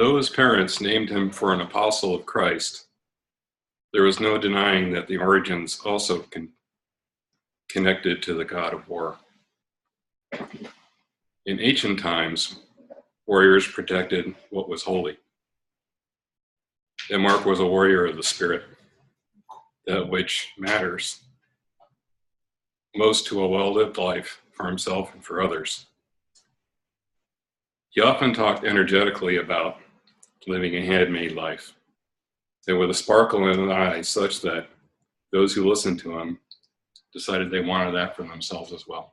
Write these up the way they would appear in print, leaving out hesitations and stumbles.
Though his parents named him for an apostle of Christ, there was no denying that the origins also connected to the god of war. In ancient times, warriors protected what was holy. And Mark was a warrior of the spirit, that which matters most to a well-lived life for himself and for others. He often talked energetically about living a handmade life, and with a sparkle in his eyes such that those who listened to him decided they wanted that for themselves as well.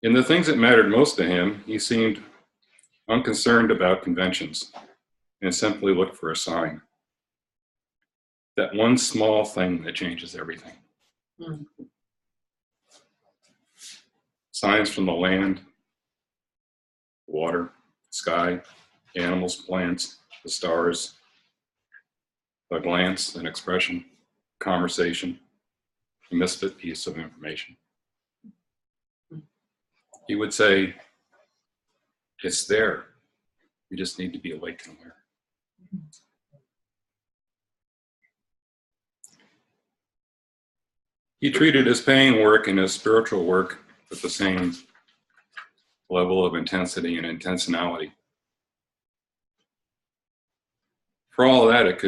In the things that mattered most to him, he seemed unconcerned about conventions and simply looked for a sign. That one small thing that changes everything. Signs from the land, water, sky, animals, plants, the stars, a glance, an expression, conversation, a misfit piece of information. He would say, it's there. You just need to be awake and aware. He treated his paying work and his spiritual work with the same level of intensity and intentionality. For all of that, it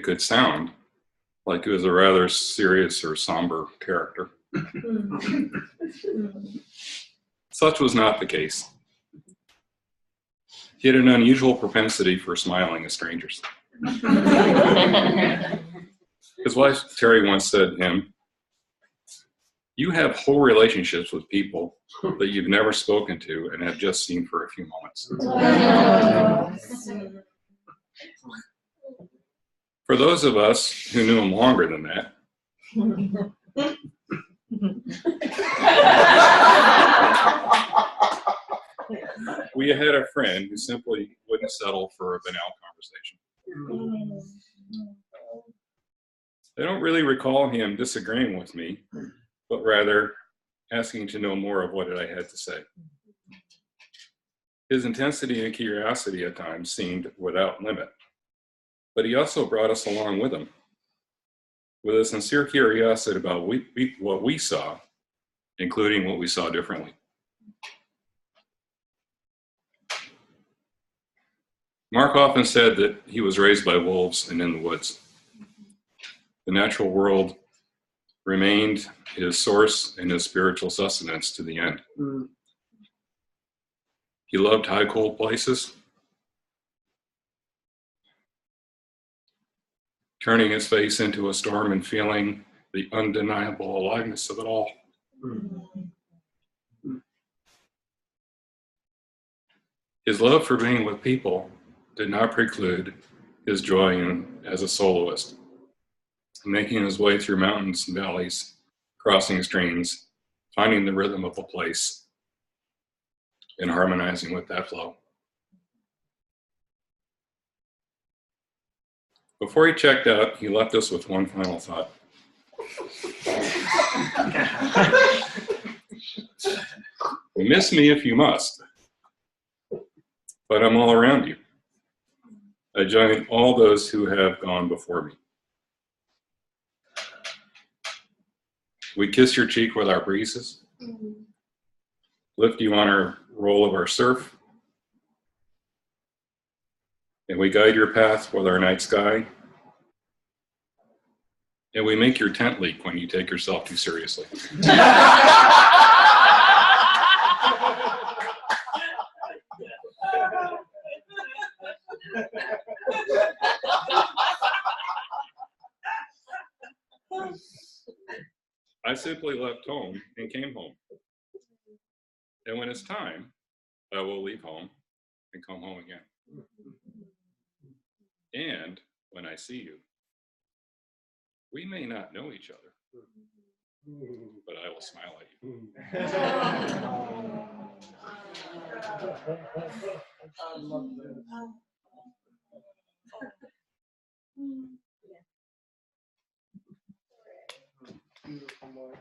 could sound like he was a rather serious or somber character. Such was not the case. He had an unusual propensity for smiling at strangers. His wife, Terry, once said to him, "You have whole relationships with people that you've never spoken to and have just seen for a few moments." For those of us who knew him longer than that, we had a friend who simply wouldn't settle for a banal conversation. I don't really recall him disagreeing with me, but rather asking to know more of what I had to say. His intensity and curiosity at times seemed without limit, but he also brought us along with him, with a sincere curiosity about what we saw, including what we saw differently. Mark often said that he was raised by wolves and in the woods. The natural world remained his source and his spiritual sustenance to the end. He loved high, cold places, turning his face into a storm and feeling the undeniable aliveness of it all. His love for being with people did not preclude his joy as a soloist, making his way through mountains and valleys, crossing streams, finding the rhythm of a place, and harmonizing with that flow. Before he checked out, he left us with one final thought. Miss me if you must, but I'm all around you. I join all those who have gone before me. We kiss your cheek with our breezes, lift you on our roll of our surf, and we guide your path with our night sky, and we make your tent leak when you take yourself too seriously. I simply left home and came home. And when it's time, I will leave home and come home again. And when I see you, we may not know each other, but I will smile at you. I love this. Beautiful, Lord.